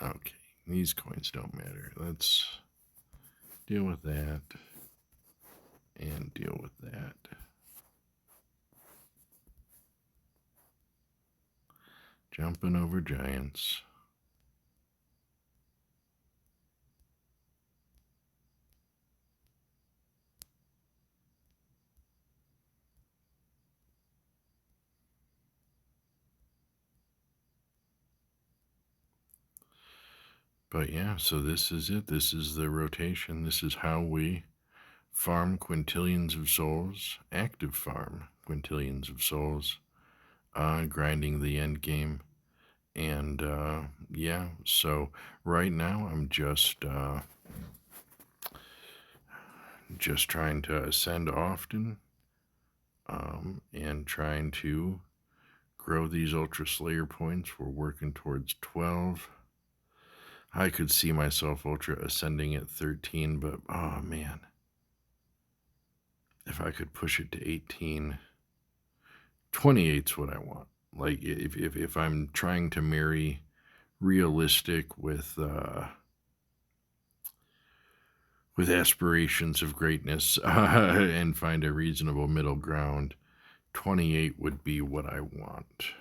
Okay, these coins don't matter. Let's deal with that. and deal with that. Jumping over giants. But yeah, so this is it. This is the rotation. This is how we farm quintillions of souls, active farm quintillions of souls, grinding the end game. And yeah, so right now I'm just trying to ascend often, and trying to grow these Ultra Slayer points. We're working towards 12. I could see myself Ultra ascending at 13, but oh man, if I could push it to 18, 28's what I want. Like if I'm trying to marry realistic with aspirations of greatness, and find a reasonable middle ground, 28 would be what I want.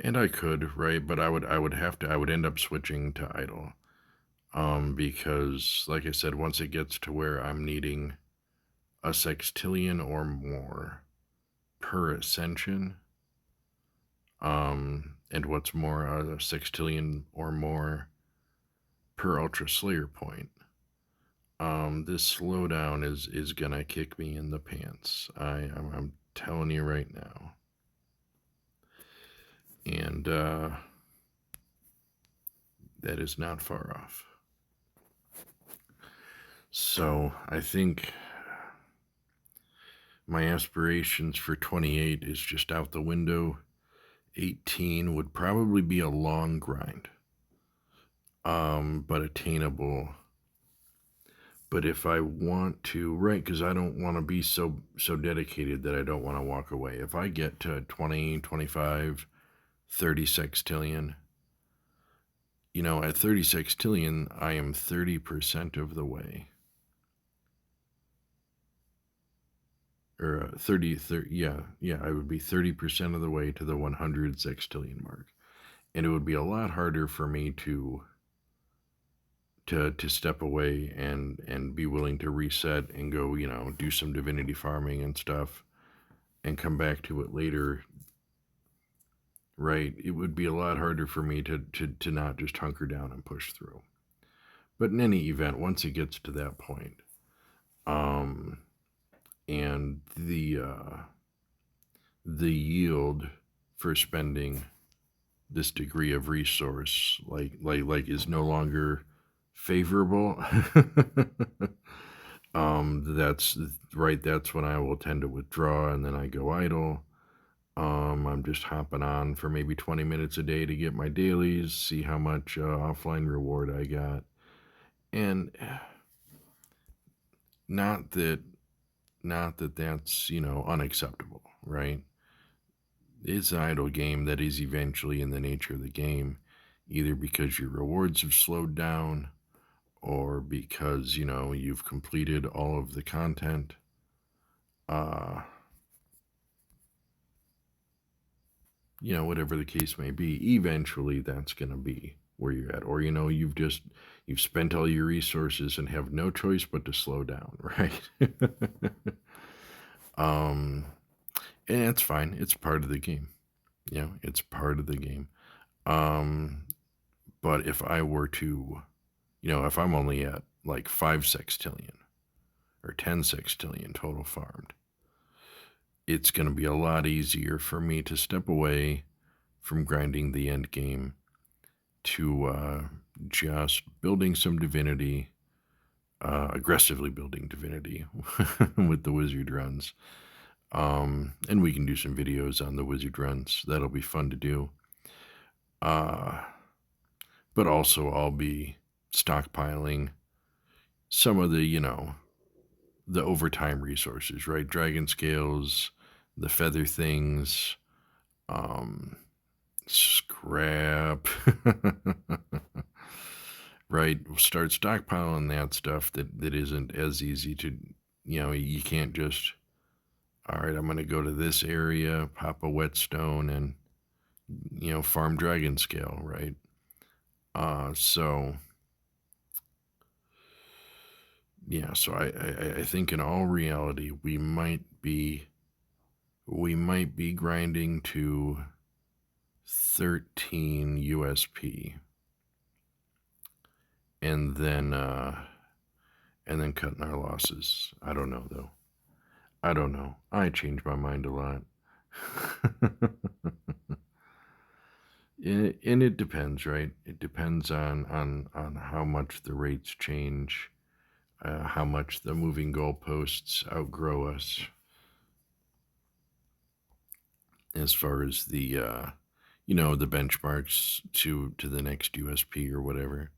And I could, right? But I would end up switching to idle. Because like I said, once it gets to where I'm needing a sextillion or more per ascension, and what's more, a sextillion or more per Ultra Slayer point, this slowdown is gonna kick me in the pants. I'm telling you right now. And that is not far off. So I think my aspirations for 28 is just out the window. 18 would probably be a long grind, but attainable. But if I want to, right, because I don't want to be so dedicated that I don't want to walk away. If I get to 20, 25, 30 sextillion, at 30 sextillion, I am 30% of the way. Or 30, yeah, I would be 30% of the way to the 100 sextillion mark. And it would be a lot harder for me to step away and be willing to reset and go, do some divinity farming and stuff and come back to it later. Right? It would be a lot harder for me to not just hunker down and push through. But in any event, once it gets to that point, and the yield for spending this degree of resource like is no longer favorable, that's right, that's when I will tend to withdraw, and then I go idle. I'm just hopping on for maybe 20 minutes a day to get my dailies, see how much offline reward I got. And not that that's, unacceptable, right? It's an idle game that is eventually in the nature of the game, either because your rewards have slowed down or because, you've completed all of the content. Whatever the case may be, eventually that's going to be where you're at. Or, you've spent all your resources and have no choice but to slow down, right? And it's fine. It's part of the game. It's part of the game. But if I were to, if I'm only at like 5 sextillion or 10 sextillion total farmed, it's going to be a lot easier for me to step away from grinding the end game to just building some divinity, aggressively building divinity with the wizard runs. And we can do some videos on the wizard runs. That'll be fun to do. But also I'll be stockpiling some of the, the overtime resources, right? Dragon scales, the feather things, scrap, right? Start stockpiling that stuff that isn't as easy to, you can't just, all right, I'm going to go to this area, pop a whetstone, and, farm dragon scale, right? So yeah, so I think in all reality, we might be grinding to 13 USP and then cutting our losses. I don't know though. I don't know. I change my mind a lot. And it depends, right? It depends on how much the rates change, how much the moving goalposts outgrow us as far as the benchmarks to the next USP or whatever.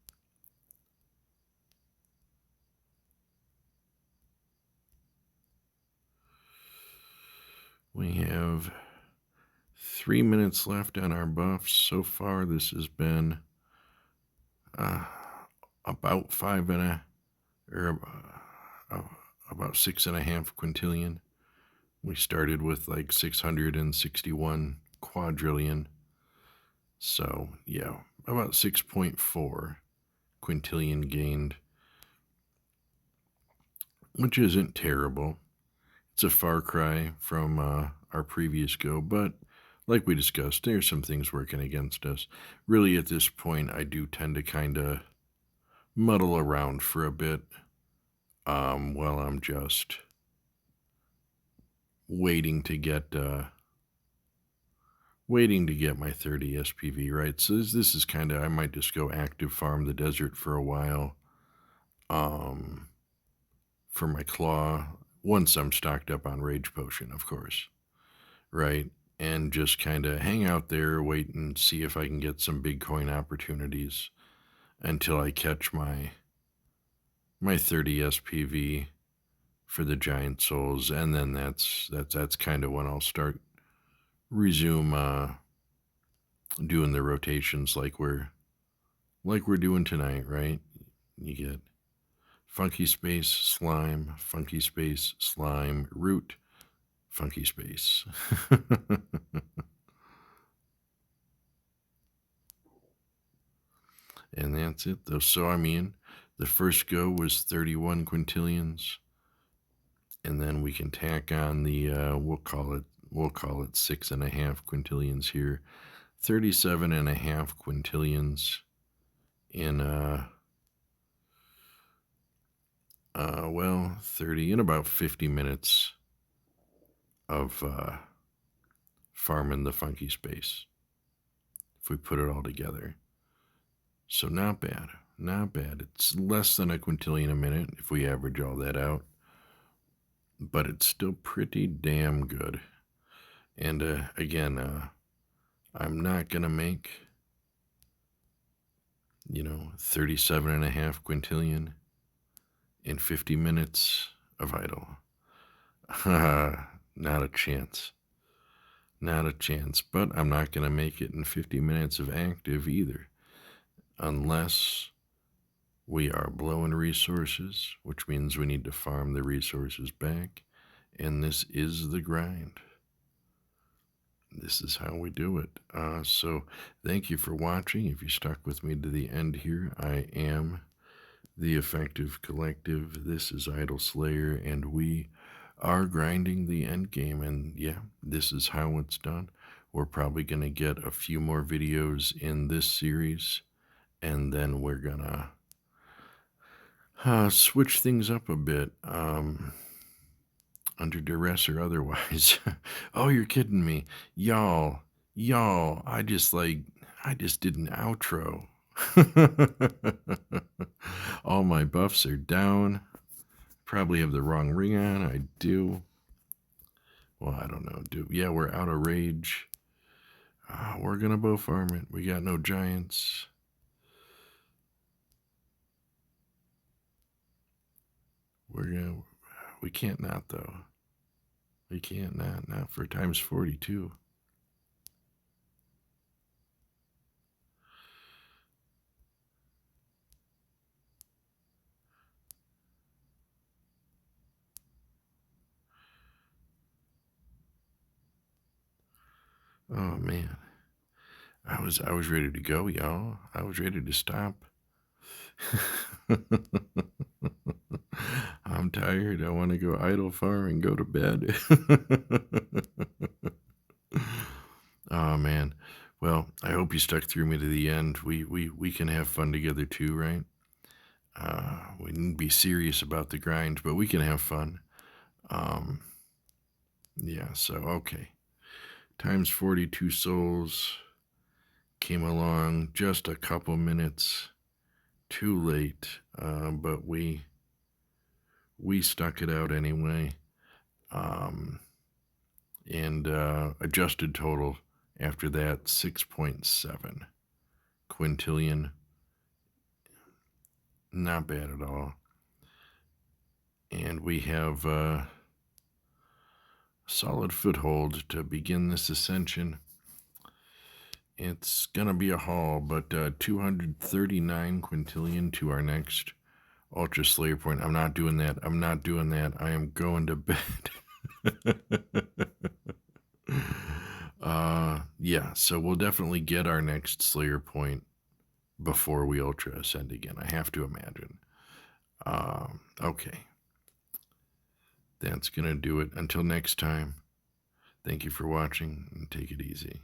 We have 3 minutes left on our buffs. So far, this has been uh, about five and a, or about 6.5 quintillion. We started with like 661 quadrillion. So, yeah, about 6.4 quintillion gained, which isn't terrible. It's a far cry from our previous go, but like we discussed, there's some things working against us. Really, at this point, I do tend to kind of muddle around for a bit while I'm just waiting to get my 30 SPV, right? So this is kind of, I might just go active farm the desert for a while um, for my claw, once I'm stocked up on Rage Potion, of course, right? And just kind of hang out there, wait and see if I can get some big coin opportunities until I catch my 30 SPV for the giant souls, and then that's kind of when I'll resume doing the rotations like we're doing tonight, right? You get funky space slime, funky space slime root, funky space. And that's it though. So I mean, the first go was 31 quintillions, and then we can tack on the we'll call it 6.5 quintillions here, 37.5 quintillions in 30 in about 50 minutes of farming the funky space if we put it all together. So not bad, not bad. It's less than a quintillion a minute if we average all that out, but it's still pretty damn good. And again, I'm not gonna make 37.5 quintillion in 50 minutes of idle. Not a chance. Not a chance. But I'm not going to make it in 50 minutes of active either. Unless we are blowing resources, which means we need to farm the resources back. And this is the grind. This is how we do it. So thank you for watching. If you stuck with me to the end here, I am the Effective Collective. This is Idle Slayer, and we are grinding the end game. And yeah, this is how it's done. We're probably going to get a few more videos in this series, and then we're going to switch things up a bit, under duress or otherwise. Oh, you're kidding me. Y'all, I just did an outro. All my buffs are down. Probably have the wrong ring on. I do. Well, I don't know. Yeah, we're out of rage. We're gonna bow farm it. We got no giants. We can't not though. We can't not for times 42. Oh man. I was ready to go, y'all. I was ready to stop. I'm tired. I want to go idle farm and go to bed. Oh man. Well, I hope you stuck through me to the end. We can have fun together too, right? We need to be serious about the grind, but we can have fun. Um, yeah. So okay. Times 42 souls came along just a couple minutes too late, but we stuck it out anyway. Um, and adjusted total after that 6.7 quintillion. Not bad at all. And we have a solid foothold to begin this ascension. It's gonna be a haul, but 239 quintillion to our next Ultra Slayer point. I'm not doing that. I'm not doing that. I am going to bed. Yeah, so we'll definitely get our next Slayer point before we Ultra Ascend again. I have to imagine. Okay. That's going to do it. Until next time, thank you for watching and take it easy.